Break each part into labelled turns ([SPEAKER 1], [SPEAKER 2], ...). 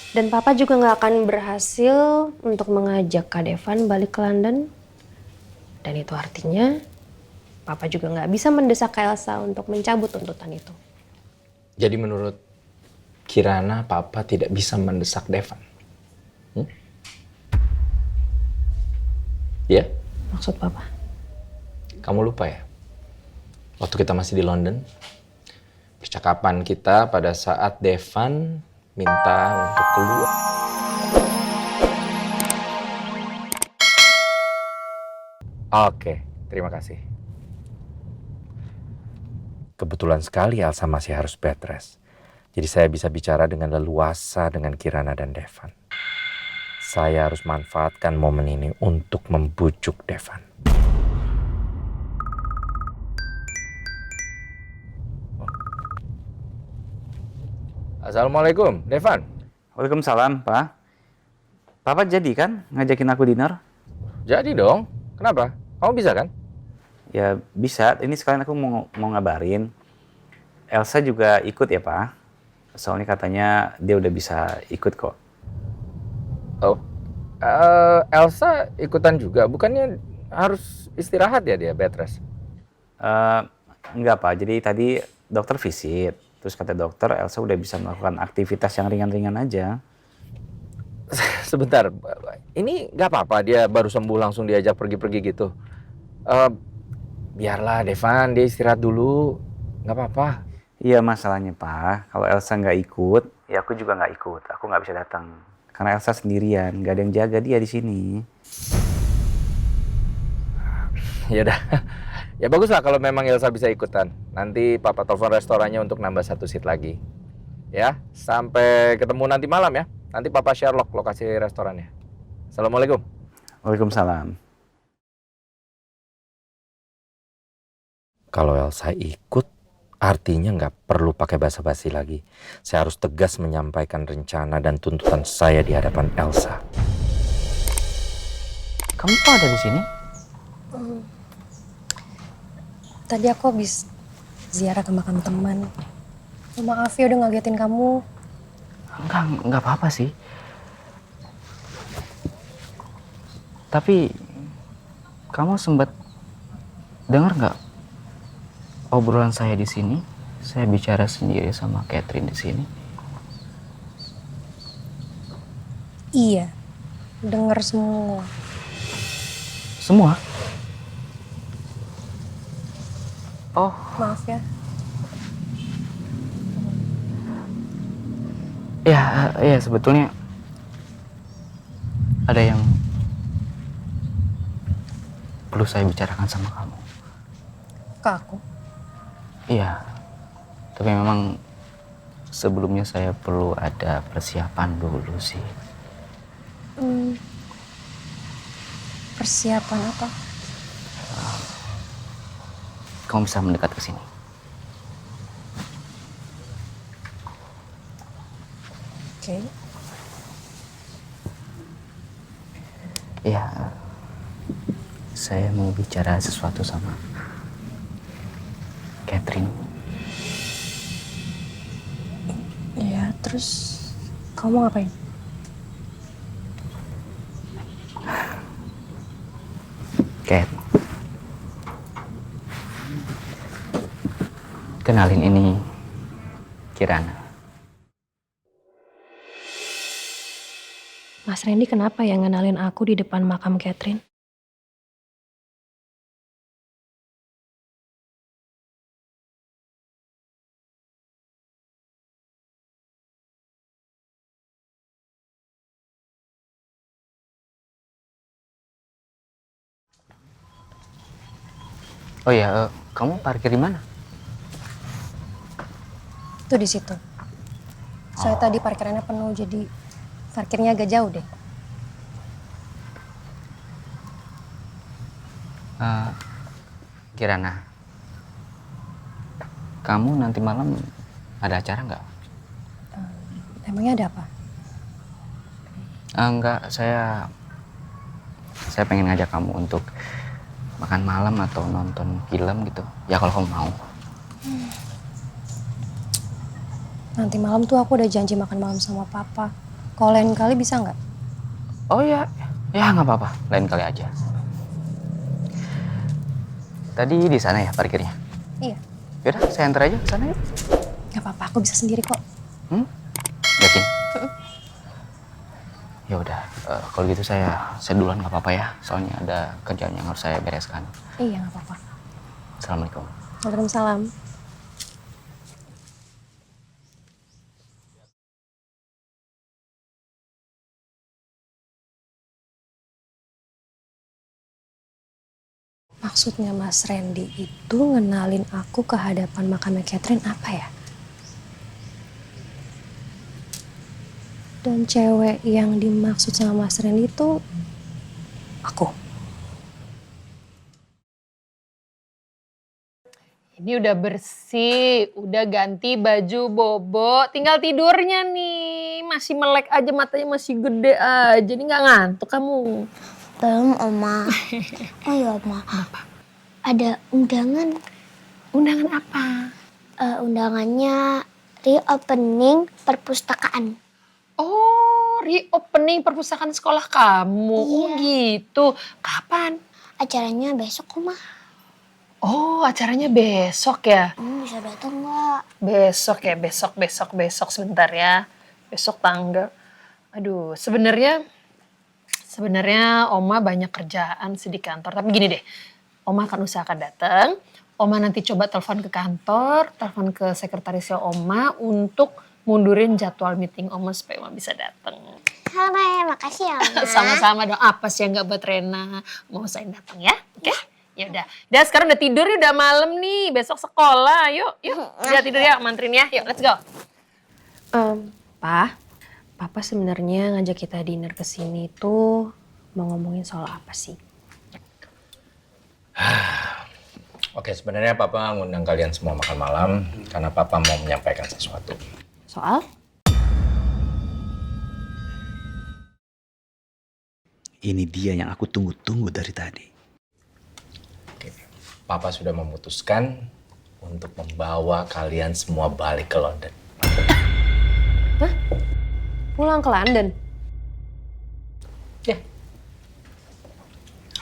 [SPEAKER 1] Dan Papa juga nggak akan berhasil untuk mengajak Kak Devan balik ke London. Dan itu artinya Papa juga nggak bisa mendesak Kak Elsa untuk mencabut tuntutan itu.
[SPEAKER 2] Jadi menurut Kirana, Papa tidak bisa mendesak Devan. Ya?
[SPEAKER 1] Maksud Papa?
[SPEAKER 2] Kamu lupa ya? Waktu kita masih di London, percakapan kita pada saat Devan minta untuk keluar. Oke, terima kasih. Kebetulan sekali Elsa masih harus bed rest. Jadi saya bisa bicara dengan leluasa dengan Kirana dan Devan. Saya harus manfaatkan momen ini untuk membujuk Devan. Assalamualaikum, Devan.
[SPEAKER 3] Waalaikumsalam, Pak. Papa jadi kan ngajakin aku dinner?
[SPEAKER 2] Jadi dong, kenapa? Kamu bisa kan?
[SPEAKER 3] Ya bisa, ini sekalian aku mau ngabarin. Elsa juga ikut ya, Pak. Soalnya katanya dia udah bisa ikut kok.
[SPEAKER 2] Oh, Elsa ikutan juga. Bukannya harus istirahat ya dia, bed rest?
[SPEAKER 3] Eh, enggak, Pak. Jadi tadi dokter visit. Terus kata dokter Elsa udah bisa melakukan aktivitas yang ringan-ringan aja.
[SPEAKER 2] Sebentar, ini nggak apa-apa dia baru sembuh langsung diajak pergi-pergi gitu. Eh, Biarlah Devan, dia istirahat dulu. Nggak apa-apa.
[SPEAKER 3] Iya masalahnya, Pak. Kalau Elsa nggak ikut, ya aku juga nggak ikut. Aku nggak bisa datang. Karena Elsa sendirian, nggak ada yang jaga dia di sini.
[SPEAKER 2] Ya udah. Ya bagus lah kalau memang Elsa bisa ikutan. Nanti Papa telepon restorannya untuk nambah satu seat lagi. Ya, sampai ketemu nanti malam ya. Nanti Papa share lokasi restorannya. Assalamualaikum.
[SPEAKER 3] Waalaikumsalam.
[SPEAKER 2] Kalau Elsa ikut, artinya nggak perlu pakai basa-basi lagi. Saya harus tegas menyampaikan rencana dan tuntutan saya di hadapan Elsa.
[SPEAKER 3] Kamu kok ada di sini?
[SPEAKER 1] Tadi aku habis ziarah ke makam teman. Maaf ya udah ngagetin kamu.
[SPEAKER 3] Enggak apa-apa sih. Tapi kamu sempat dengar nggak obrolan saya di sini? Saya bicara sendiri sama Catherine di sini.
[SPEAKER 1] Iya, denger semua.
[SPEAKER 3] Semua? Oh,
[SPEAKER 1] Maaf ya.
[SPEAKER 3] ya sebetulnya ada yang perlu saya bicarakan sama kamu.
[SPEAKER 1] Ke aku.
[SPEAKER 3] Iya, tapi memang sebelumnya saya perlu ada persiapan dulu sih.
[SPEAKER 1] Persiapan apa?
[SPEAKER 3] Kamu bisa mendekat ke sini.
[SPEAKER 1] Oke.
[SPEAKER 3] Ya, saya mau bicara sesuatu sama Catherine.
[SPEAKER 1] Iya, terus kamu mau ngapain?
[SPEAKER 3] Cat, kenalin ini Kirana.
[SPEAKER 1] Mas Randy kenapa ya ngenalin aku di depan makam Catherine?
[SPEAKER 3] Oh ya, kamu parkir di mana?
[SPEAKER 1] Tuh di situ. Saya tadi parkirannya penuh jadi parkirnya agak jauh deh.
[SPEAKER 3] Kirana, kamu nanti malam ada acara nggak?
[SPEAKER 1] Emangnya ada apa?
[SPEAKER 3] Enggak, saya pengen ngajak kamu untuk makan malam atau nonton film gitu. Ya kalau kamu mau.
[SPEAKER 1] Nanti malam tuh aku udah janji makan malam sama papa. Kalau lain kali bisa nggak?
[SPEAKER 3] Oh ya, ya nggak apa-apa, lain kali aja. Tadi di sana ya parkirnya?
[SPEAKER 1] Iya.
[SPEAKER 3] Yaudah, saya antar aja ke sana yuk.
[SPEAKER 1] Nggak apa-apa, aku bisa sendiri kok.
[SPEAKER 3] Yakin? Ya udah, kalau gitu saya duluan nggak apa-apa ya, soalnya ada kerjaan yang harus saya bereskan.
[SPEAKER 1] Iya, nggak apa-apa.
[SPEAKER 3] Assalamualaikum.
[SPEAKER 1] Waalaikumsalam. Maksudnya Mas Randy itu ngenalin aku ke hadapan makamnya Catherine apa ya? Dan cewek yang dimaksud sama Mas Randy itu aku.
[SPEAKER 4] Ini udah bersih, udah ganti baju bobo, tinggal tidurnya nih. Masih melek aja, matanya masih gede aja. Ini nggak ngantuk kamu?
[SPEAKER 5] Belum, Oma. Oh iya, Oma. Ada undangan.
[SPEAKER 4] Undangan apa?
[SPEAKER 5] Undangannya reopening perpustakaan.
[SPEAKER 4] Oh, reopening perpustakaan sekolah kamu.
[SPEAKER 5] Iya.
[SPEAKER 4] Oh gitu. Kapan?
[SPEAKER 5] Acaranya besok, Oma.
[SPEAKER 4] Oh, acaranya besok ya?
[SPEAKER 5] Bisa datang nggak?
[SPEAKER 4] Besok ya, besok sebentar ya. Besok tanggal. Aduh, sebenarnya Oma banyak kerjaan sih di kantor. Tapi gini deh, Oma akan usahakan datang. Oma nanti coba telepon ke kantor, telepon ke sekretarisnya Oma untuk mundurin jadwal meeting Oma supaya Oma bisa datang.
[SPEAKER 5] Halo, makasih ya, Oma.
[SPEAKER 4] Sama-sama dong. Apa sih yang nggak buat Rena? Mau usahain datang ya? Oke? Ya udah. Udah sekarang udah tidur ya, udah malam nih. Besok sekolah. Yuk. Udah tidur ya, mantrin ya. Yuk, let's go.
[SPEAKER 1] Papa sebenarnya ngajak kita dinner ke sini tuh mau ngomongin soal apa sih?
[SPEAKER 2] Oke, sebenarnya Papa ngundang kalian semua makan malam karena Papa mau menyampaikan sesuatu.
[SPEAKER 1] Soal?
[SPEAKER 6] Ini dia yang aku tunggu-tunggu dari tadi.
[SPEAKER 2] Oke, Papa sudah memutuskan untuk membawa kalian semua balik ke London.
[SPEAKER 1] Hah? Pulang ke London?
[SPEAKER 2] Ya.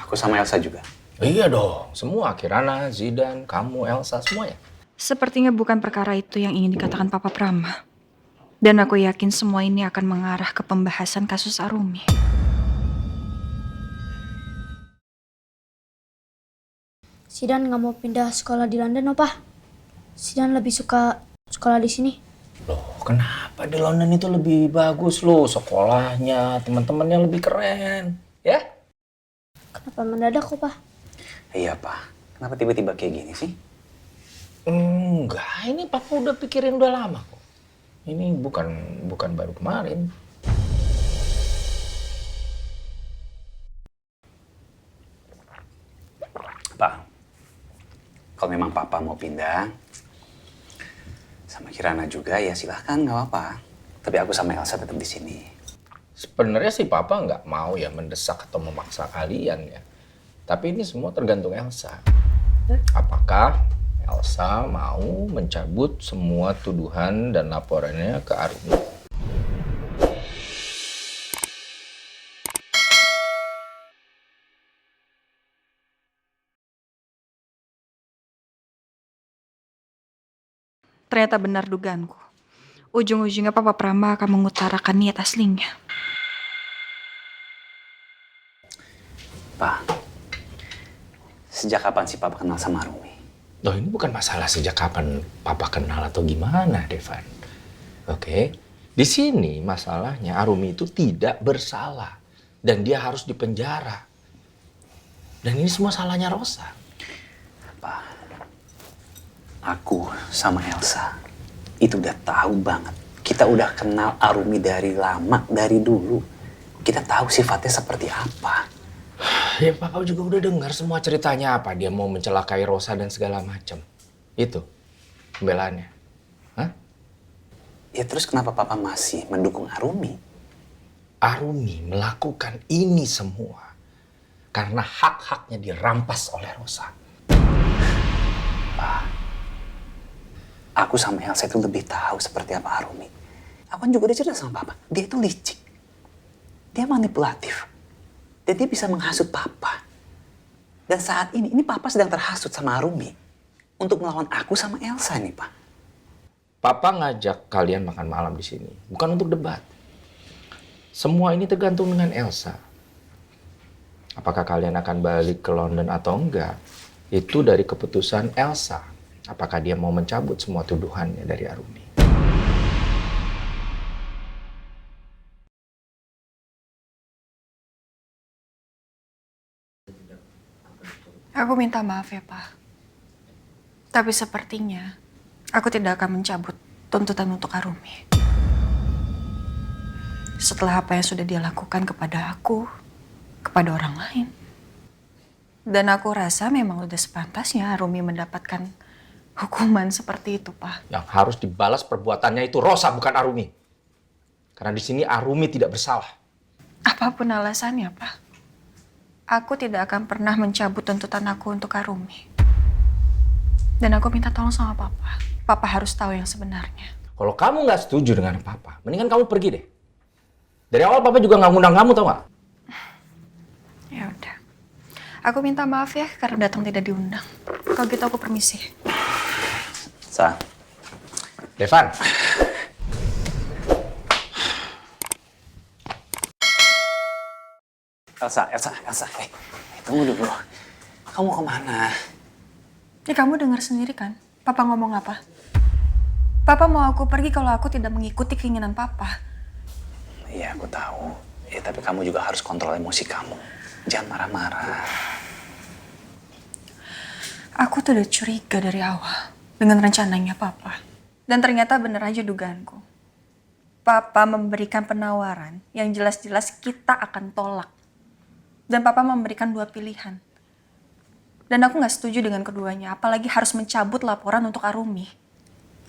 [SPEAKER 6] Aku sama Elsa juga.
[SPEAKER 2] Iya dong, semua. Kirana, Zidan, kamu, Elsa, semuanya.
[SPEAKER 7] Sepertinya bukan perkara itu yang ingin dikatakan Papa Prama. Dan aku yakin semua ini akan mengarah ke pembahasan kasus Arumi.
[SPEAKER 5] Sidan nggak mau pindah sekolah di London, Opa. Sidan lebih suka sekolah di sini.
[SPEAKER 2] Loh, kenapa di London itu lebih bagus loh? Sekolahnya, teman-temannya lebih keren. Ya?
[SPEAKER 5] Kenapa mendadak, Opa?
[SPEAKER 6] Iya, Pak. Kenapa tiba-tiba kayak gini sih?
[SPEAKER 2] Enggak, ini Papa udah pikirin udah lama kok. Ini bukan baru kemarin.
[SPEAKER 6] Pak, kalau memang Papa mau pindah, sama Kirana juga ya silahkan, nggak apa-apa. Tapi aku sama Elsa tetap di sini.
[SPEAKER 2] Sebenarnya sih Papa nggak mau ya mendesak atau memaksa kalian ya. Tapi ini semua tergantung Elsa. Apakah Elsa mau mencabut semua tuduhan dan laporannya ke Arumi?
[SPEAKER 7] Ternyata benar dugaanku. Ujung-ujungnya Papa Prama akan mengutarakan niat aslinya.
[SPEAKER 6] Pak, sejak kapan sih Papa kenal sama Arumi?
[SPEAKER 2] Loh, ini bukan masalah sejak kapan Papa kenal atau gimana, Devan. Oke? Di sini masalahnya Arumi itu tidak bersalah. Dan dia harus dipenjara. Dan ini semua salahnya Rosa.
[SPEAKER 6] Pak, aku sama Elsa itu udah tahu banget. Kita udah kenal Arumi dari lama, dari dulu. Kita tahu sifatnya seperti apa.
[SPEAKER 2] Ya Papa juga udah dengar semua ceritanya apa. Dia mau mencelakai Rosa dan segala macam. Itu pembelaannya. Hah?
[SPEAKER 6] Ya terus kenapa Papa masih mendukung Arumi?
[SPEAKER 2] Arumi melakukan ini semua karena hak-haknya dirampas oleh Rosa.
[SPEAKER 6] Pak, aku sama Elsa itu lebih tahu seperti apa Arumi. Aku kan juga udah cerita sama Papa. Dia itu licik. dia manipulatif. Dan dia bisa menghasut papa. Dan saat ini papa sedang terhasut sama Arumi. Untuk melawan aku sama Elsa nih, Pak.
[SPEAKER 2] Papa ngajak kalian makan malam di sini, bukan untuk debat. Semua ini tergantung dengan Elsa. Apakah kalian akan balik ke London atau enggak, itu dari keputusan Elsa. Apakah dia mau mencabut semua tuduhannya dari Arumi.
[SPEAKER 7] Aku minta maaf ya, Pak. Tapi sepertinya aku tidak akan mencabut tuntutan untuk Arumi. Setelah apa yang sudah dia lakukan kepada aku, kepada orang lain. Dan aku rasa memang udah sepantasnya Arumi mendapatkan hukuman seperti itu, Pak.
[SPEAKER 2] Yang harus dibalas perbuatannya itu Rosa, bukan Arumi. Karena di sini Arumi tidak bersalah.
[SPEAKER 7] Apapun alasannya, Pak. Aku tidak akan pernah mencabut tuntutan aku untuk Arumi. Dan aku minta tolong sama Papa. Papa harus tahu yang sebenarnya.
[SPEAKER 2] Kalau kamu nggak setuju dengan Papa, mendingan kamu pergi deh. Dari awal Papa juga nggak ngundang kamu, tau nggak?
[SPEAKER 7] Ya udah. Aku minta maaf ya karena datang tidak diundang. Kalau gitu aku permisi.
[SPEAKER 6] Sa.
[SPEAKER 2] Devan.
[SPEAKER 6] Elsa. Tunggu dulu. Kamu kemana?
[SPEAKER 7] Ya kamu dengar sendiri kan? Papa ngomong apa? Papa mau aku pergi kalau aku tidak mengikuti keinginan Papa.
[SPEAKER 6] Iya, aku tahu. Ya, tapi kamu juga harus kontrol emosi kamu. Jangan marah-marah.
[SPEAKER 7] Aku tuh udah curiga dari awal dengan rencananya Papa. Dan ternyata bener aja dugaanku. Papa memberikan penawaran yang jelas-jelas kita akan tolak. Dan Papa memberikan 2 pilihan. Dan aku gak setuju dengan keduanya, apalagi harus mencabut laporan untuk Arumi.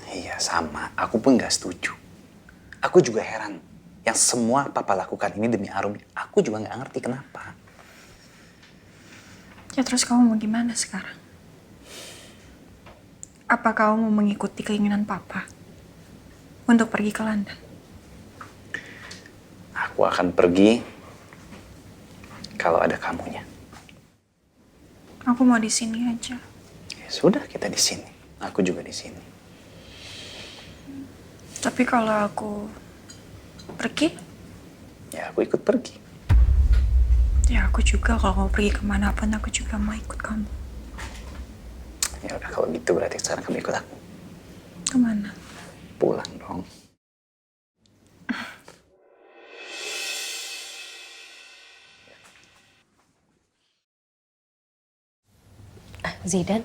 [SPEAKER 6] Iya, sama. Aku pun gak setuju. Aku juga heran. Yang semua Papa lakukan ini demi Arumi. Aku juga gak ngerti kenapa.
[SPEAKER 7] Ya terus kamu mau gimana sekarang? Apa kamu mau mengikuti keinginan Papa untuk pergi ke London?
[SPEAKER 6] Aku akan pergi kalau ada kamunya.
[SPEAKER 7] Aku mau di sini aja.
[SPEAKER 6] Ya sudah, kita di sini. Aku juga di sini.
[SPEAKER 7] Tapi kalau aku pergi,
[SPEAKER 6] Ya, aku ikut pergi.
[SPEAKER 7] ya aku juga kalau mau pergi kemanapun aku juga mau ikut kamu.
[SPEAKER 6] Ya udah, kalau gitu berarti sekarang kamu ikut aku.
[SPEAKER 7] Kemana?
[SPEAKER 6] Pulang dong.
[SPEAKER 1] Zidan,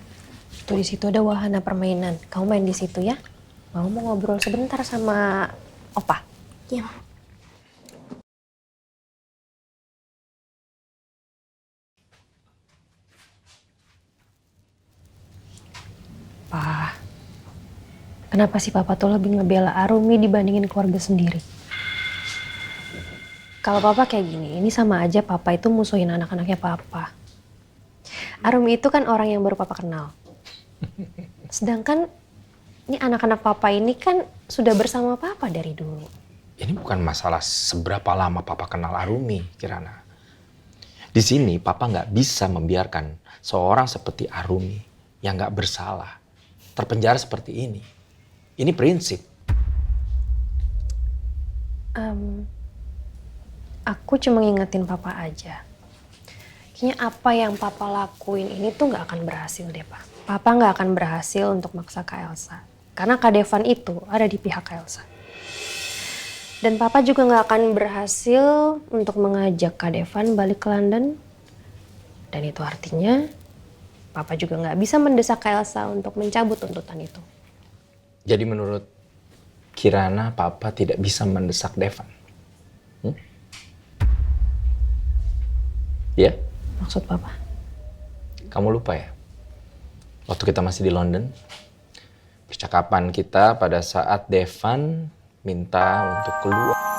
[SPEAKER 1] tuh di situ ada wahana permainan. Kamu main di situ ya. Mau ngobrol sebentar sama Opa?
[SPEAKER 5] Iya.
[SPEAKER 1] Pa, kenapa sih Papa tuh lebih ngebela Arumi dibandingin keluarga sendiri? Kalau Papa kayak gini, ini sama aja Papa itu musuhin anak-anaknya Papa. Arumi itu kan orang yang baru Papa kenal. Sedangkan ini anak-anak Papa ini kan sudah bersama Papa dari dulu.
[SPEAKER 2] Ini bukan masalah seberapa lama Papa kenal Arumi, Kirana. Di sini Papa nggak bisa membiarkan seorang seperti Arumi yang nggak bersalah terpenjara seperti ini. Ini prinsip.
[SPEAKER 1] Aku cuma ngingetin Papa aja. Kayaknya apa yang Papa lakuin ini tuh nggak akan berhasil deh, Pak. Papa nggak akan berhasil untuk maksa Kak Elsa. Karena Kak Devan itu ada di pihak Kak Elsa. Dan Papa juga nggak akan berhasil untuk mengajak Kak Devan balik ke London. Dan itu artinya Papa juga nggak bisa mendesak Kak Elsa untuk mencabut tuntutan itu.
[SPEAKER 2] Jadi menurut Kirana, Papa tidak bisa mendesak Devan. Ya?
[SPEAKER 1] Maksud Papa?
[SPEAKER 2] Kamu lupa ya? Waktu kita masih di London, percakapan kita pada saat Devan minta untuk keluar.